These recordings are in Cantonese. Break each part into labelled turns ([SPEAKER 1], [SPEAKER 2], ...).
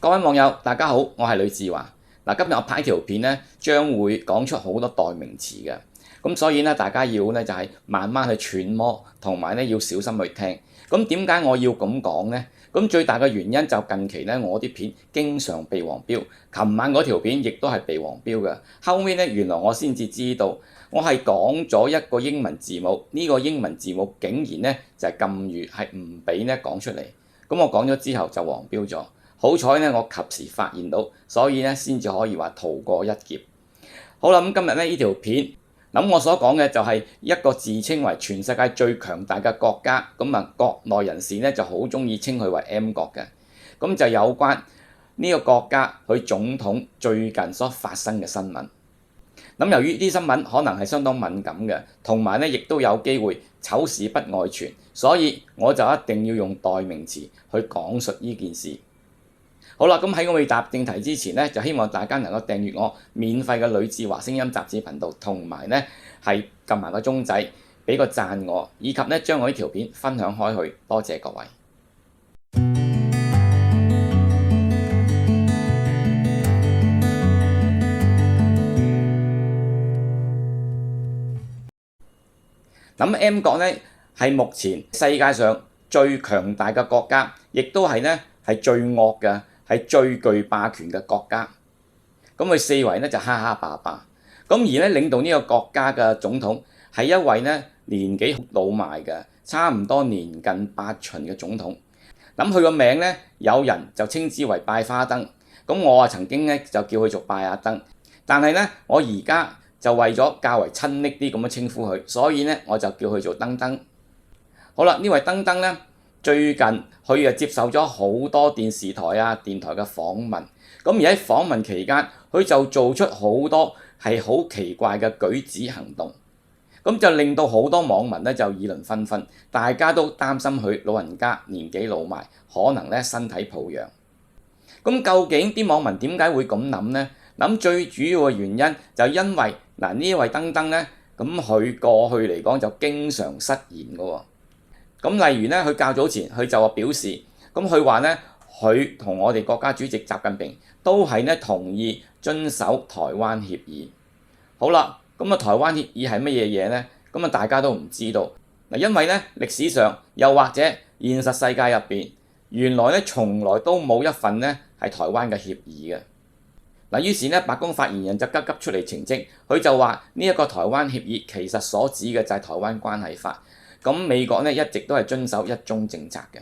[SPEAKER 1] 各位網友，大家好，我係呂志華。今日我拍條片咧，將會講出好多代名詞嘅，咁所以咧，大家要咧就係慢慢去揣摩，同埋咧要小心去聽。咁點解我要咁講呢？咁最大嘅原因就近期咧，我啲片經常被黃標。琴晚嗰條片亦都係被黃標嘅。後尾咧，原來我先至知道，我係講咗一個英文字母，呢個英文字母竟然咧就係禁語，係唔俾咧講出嚟。咁我講咗之後就黃標咗。好彩咧，我及時發現到，所以咧先至可以話逃過一劫。好啦，咁今日咧呢條片，咁我所講嘅就係一個自稱為全世界最強大嘅國家，咁啊國內人士咧就好中意稱佢為 M 國嘅，咁就有關呢個國家佢總統最近所發生嘅新聞。咁由於啲新聞可能係相當敏感嘅，同埋咧亦都有機會醜事不外傳，所以我就一定要用代名詞去講述呢件事。好啦，咁喺我未答正題之前咧，就希望大家能夠訂閱我免費嘅呂志華聲音雜誌頻道，同埋咧係撳埋個鐘仔，俾個讚我，以及咧將我呢條片分享開去，多謝各位。咁 M 國咧係目前世界上最強大嘅國家，亦都係咧係最惡嘅。係最具霸權嘅國家，咁佢四圍咧就蝦蝦霸霸，咁而咧領導呢個國家嘅總統係一位咧年紀老邁嘅，差唔多年近八旬嘅總統。咁佢個名咧有人就稱之為拜花燈，咁我曾經咧就叫佢做拜阿登，但係咧我而家就為咗較為親昵啲咁樣稱呼佢，所以咧我就叫佢做登登。好啦，呢位登登咧。最近佢接受咗好多電視台啊、電台嘅訪問，咁而喺訪問期間，佢就做出好多係好奇怪嘅舉止行動，咁就令到好多網民咧就議論紛紛，大家都擔心佢老人家年紀老邁，可能咧身體抱恙。咁究竟啲網民點解會咁諗呢？諗最主要嘅原因就因為呢位登登咧，咁佢過去嚟講就經常失言嘅喎。咁例如咧，佢較早前佢就表示，咁佢話咧，佢同我哋國家主席習近平都係咧同意遵守台灣協議。好啦，咁台灣協議係乜嘢嘢咧？咁大家都唔知道。因為咧歷史上又或者現實世界入邊，原來咧從來都冇一份咧係台灣嘅協議嘅。於是咧白宮發言人就急急出嚟澄清，佢就話呢一個台灣協議其實所指嘅就係台灣關係法。咁美國咧一直都係遵守一中政策嘅。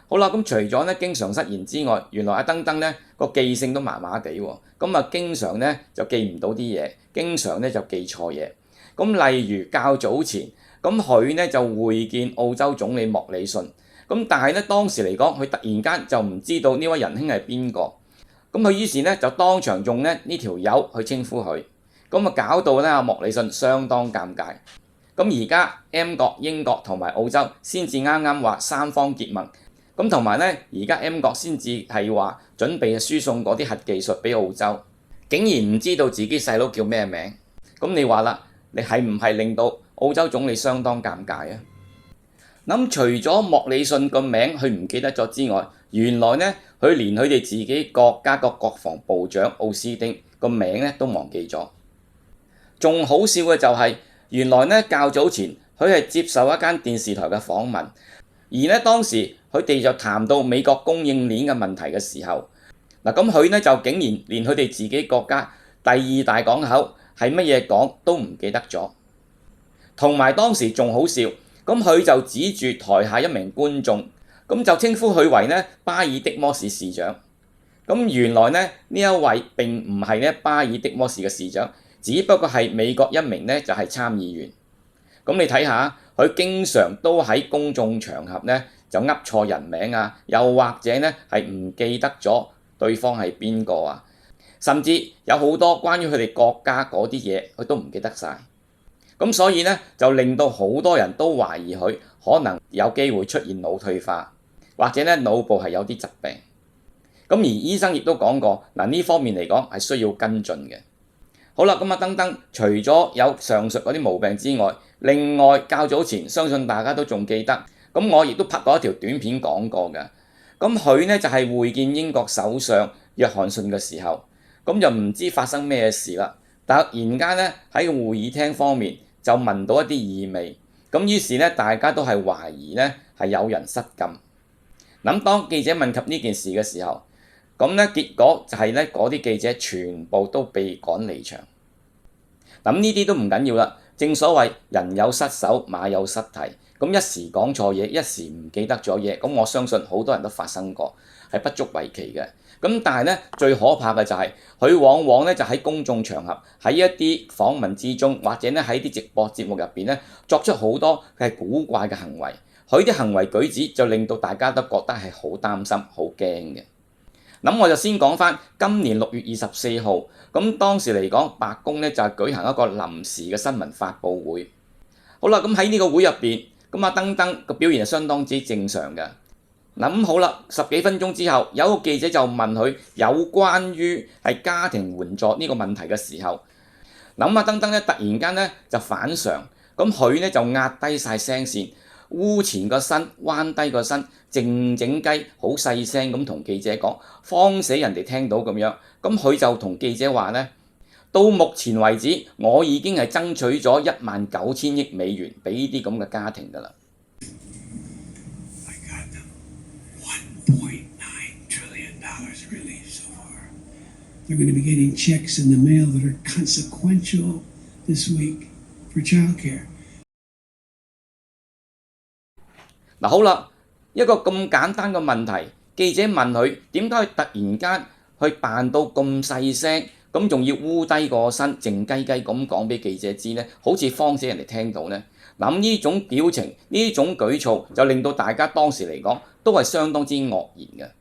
[SPEAKER 1] 好啦，咁除咗咧經常失言之外，原來阿登登咧個記性都麻麻地喎。咁經常咧就記唔到啲嘢，經常咧就記錯嘢。咁例如較早前，咁佢咧就會見澳洲總理莫里遜。咁但係咧當時嚟講，佢突然間就唔知道呢位仁兄係邊個。咁佢於是咧就當場用咧呢條友去稱呼佢。咁搞到咧阿莫里遜相當尷尬。咁而家 M 國、英國同埋澳洲先至啱啱話三方結盟，咁同埋咧而家 M 國先至係話準備輸送嗰啲核技術俾澳洲，竟然唔知道自己細佬叫咩名，咁你話啦，你係唔係令到澳洲總理相當尷尬啊？咁除咗莫里遜個名佢唔記得咗之外，原來咧佢連佢哋自己國家個國防部長奧斯汀個名咧都忘記咗。仲好笑嘅就係，原來咧較早前佢係接受一間電視台嘅訪問，而咧當時佢哋就談到美國供應鏈嘅問題嘅時候，咁佢咧就竟然連佢哋自己國家第二大港口係乜嘢港都唔記得咗，同埋當時仲好笑，咁佢就指住台下一名觀眾，咁就稱呼佢為咧巴爾的摩市市長。咁原來咧呢一位並唔係咧巴爾的摩市嘅市長。只不過係美國一名咧就係參議員，咁你睇下佢經常都喺公眾場合咧就噏錯人名啊，又或者咧係唔記得咗對方係邊個啊，甚至有好多關於佢哋國家嗰啲嘢佢都唔記得晒，咁所以咧就令到好多人都懷疑佢可能有機會出現腦退化，或者咧腦部係有啲疾病。咁而醫生亦都講過呢方面嚟講係需要跟進嘅。好啦，咁登登除咗有上述嗰啲毛病之外，另外較早前相信大家都仲記得，咁我亦都拍過一條短片講過嘅。咁佢呢就係會見英國首相約翰遜嘅時候，咁就唔知發生咩事啦。突然間呢喺個會議廳方面就聞到一啲異味，咁於是呢大家都係懷疑呢係有人失禁。咁當記者問及呢件事嘅時候，咁呢結果就係呢嗰啲記者全部都被趕離場。咁呢啲都唔緊要啦，正所謂人有失手，馬有失蹄。咁一時講錯嘢，一時唔記得咗嘢，咁我相信好多人都發生過，係不足為奇嘅。咁但係呢，最可怕嘅就係佢往往呢就喺公眾場合，喺一啲訪問之中，或者呢喺啲直播節目入邊呢，作出好多係古怪嘅行為。佢啲行為舉止就令到大家都覺得係好擔心、好驚嘅。咁我就先講翻今年6月24號，咁當時嚟講，白宮呢就係舉行一個臨時嘅新聞發佈會。好啦，咁喺呢個會入邊，咁阿登登個表現係相當之正常嘅。咁好啦，10幾分鐘之後，有一個記者就問佢有關於係家庭援助呢個問題嘅時候，咁阿登登呢突然間呢就反常，咁佢呢就壓低晒聲線，烏前個身，彎低個身，靜靜雞，好細聲咁同記者講，慌死人哋聽到咁樣。咁佢就同記者話呢，到目前為止，我已經係爭取咗19000億美元俾呢啲咁嘅家庭㗎啦。
[SPEAKER 2] They're going to be getting checks in the mail that are consequential this week for childcare.
[SPEAKER 1] 嗱好啦，一個咁簡單嘅問題，記者問佢點解佢突然間去扮到咁細聲，咁仲要烏低個身，靜雞雞咁講俾記者知呢？好似慌死人哋聽到呢。嗱，呢種表情，呢種舉措就令到大家當時嚟講都係相當之愕然嘅。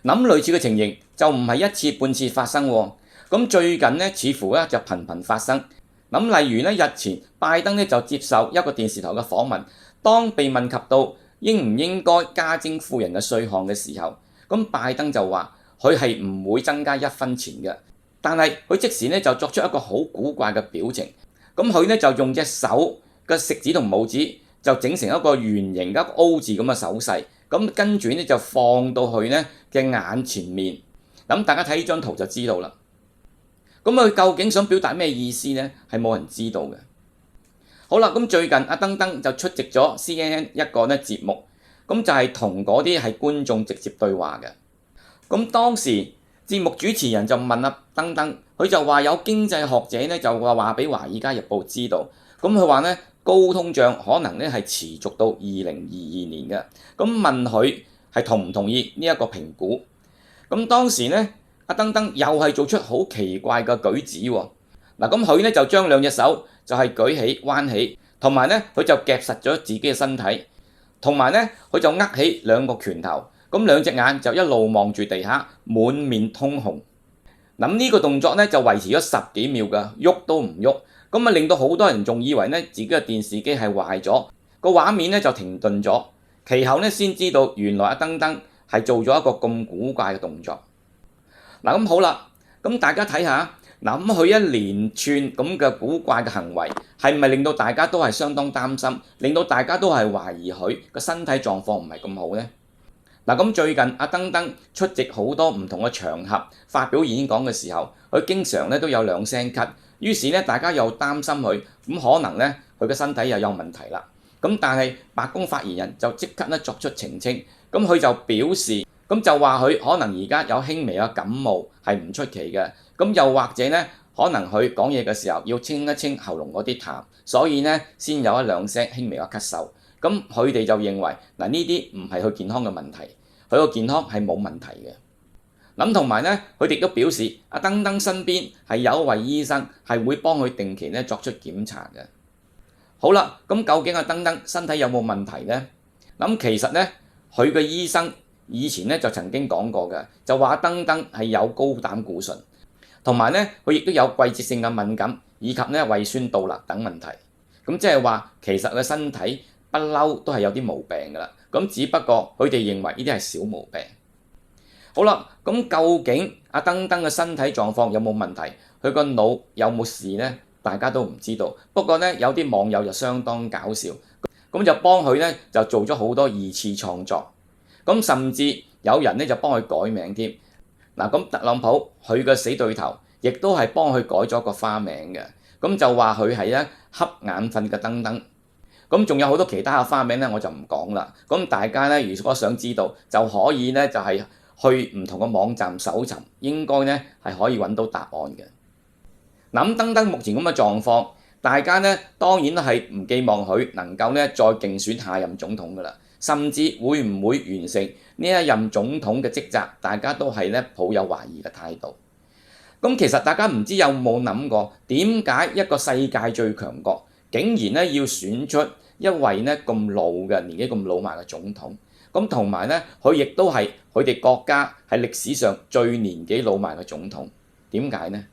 [SPEAKER 1] 咁類似嘅情形就唔係一次半次發生喎，咁最近呢，似乎呢就頻頻發生。咁例如呢，日前拜登呢就接受一個電視台嘅訪問，當被問及到應唔應該加徵富人嘅稅項嘅時候，咁拜登就話佢係唔會增加1分錢嘅，但係佢即時呢就作出一個好古怪嘅表情，咁佢呢就用隻手嘅食指同拇指就整成一個圓形一個 O 字咁嘅手勢。咁跟住呢就放到佢呢嘅眼前面，咁大家睇呢張圖就知道啦。咁佢究竟想表達咩意思呢？係冇人知道嘅。好啦，咁最近阿登登就出席咗 CNN 一個呢節目，咁就係同嗰啲係觀眾直接對話嘅。咁當時節目主持人就問阿登登，佢就話有經濟學者呢就話俾《華爾街日報》知道，咁佢話呢，高通脹可能呢係持續到2022年嘅，咁問佢係同唔同意呢一個評估？咁當時呢，阿登登又係做出好奇怪嘅舉止喎。嗱，咁佢呢就將兩隻手就係舉起彎起，同埋呢佢就夾實咗自己嘅身體，同埋呢佢就握起兩個拳頭，咁兩隻眼就一路望住地下，滿面通紅。咁呢個動作呢就維持咗10幾秒㗎，喐都唔喐。咁啊，令到好多人仲以為呢自己嘅電視機係壞咗，個畫面呢就停頓咗。其後呢先知道原來阿登登係做咗一個咁古怪嘅動作。嗱，咁好啦，咁大家睇下，嗱，咁佢一連串咁嘅古怪嘅行為，係咪令到大家都係相當擔心，令到大家都係懷疑佢個身體狀況唔係咁好呢？嗱，咁最近阿登登出席好多唔同嘅場合發表演講嘅時候，佢經常呢都有兩聲咳。於是呢，大家又擔心佢，咁可能呢，佢嘅身體又有問題啦。咁但係白宮發言人就即刻呢作出澄清，咁佢就表示，咁就話佢可能而家有輕微嘅感冒係唔出奇嘅，咁又或者呢，可能佢講嘢嘅時候要清一清喉嚨嗰啲痰，所以呢，先有一兩聲輕微嘅咳嗽。咁佢哋就認為嗱，呢啲唔係佢健康嘅問題，佢個健康係冇問題嘅。咁同埋呢，佢哋都表示阿登登身邊係有一位醫生係會幫佢定期呢作出檢查嘅。好啦，咁究竟阿登登身體有冇問題呢？咁其實呢，佢嘅醫生以前呢就曾經講過嘅，就話阿登登係有高膽固醇，同埋呢，佢亦都有季節性嘅敏感，以及呢胃酸倒立等問題。咁即係話其實佢身體不嬲都係有啲毛病㗎啦。咁只不過佢哋認為呢啲係小毛病。好啦，咁究竟阿登登嘅身體狀況有冇問題？佢個腦有冇事呢？大家都唔知道。不過呢，有啲網友就相當搞笑，咁就幫佢呢就做咗好多二次創作。咁甚至有人呢就幫佢改名添。嗱，咁特朗普佢嘅死對頭亦都係幫佢改咗個花名嘅，咁就話佢係咧瞌眼瞓嘅登登。咁仲有好多其他嘅花名咧，我就唔講啦。咁大家咧如果想知道，就可以咧就係去唔同嘅網站搜尋，應該咧係可以揾到答案嘅。嗱，咁登登目前咁嘅狀況，大家咧當然係唔寄望佢能夠咧再競選下任總統㗎啦，甚至會唔會完成呢一任總統嘅職責，大家都係咧抱有懷疑嘅態度。咁其實大家唔知有冇諗過，點解一個世界最強國竟然咧要選出一位咧咁老嘅年紀咁老邁嘅總統？咁同埋咧，佢亦都係佢哋國家係歷史上最年紀老邁嘅總統。點解呢？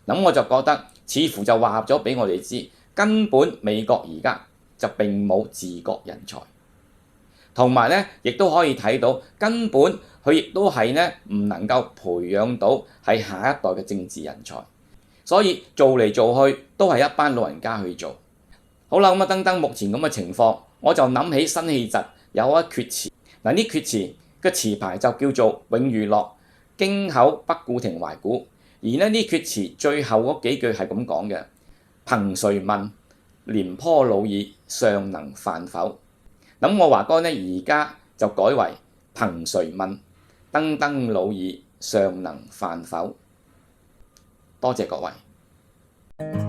[SPEAKER 1] 咁我就覺得似乎就話咗俾我哋知，根本美國而家就並冇治國人才，同埋咧亦都可以睇到根本佢亦都係咧唔能夠培養到係下一代嘅政治人才，所以做嚟做去都係一班老人家去做。好啦，咁啊登登目前咁嘅情況，我就諗起辛棄疾有一闕詞，嗱呢闕詞嘅詞牌就叫做《永遇樂》，京口北固亭懷古。而呢闕詞最後嗰幾句係咁講嘅：憑誰問，廉頗老矣，尚能飯否？咁我華哥呢而家就改為憑誰問，登登老矣，尚能飯否？多謝各位。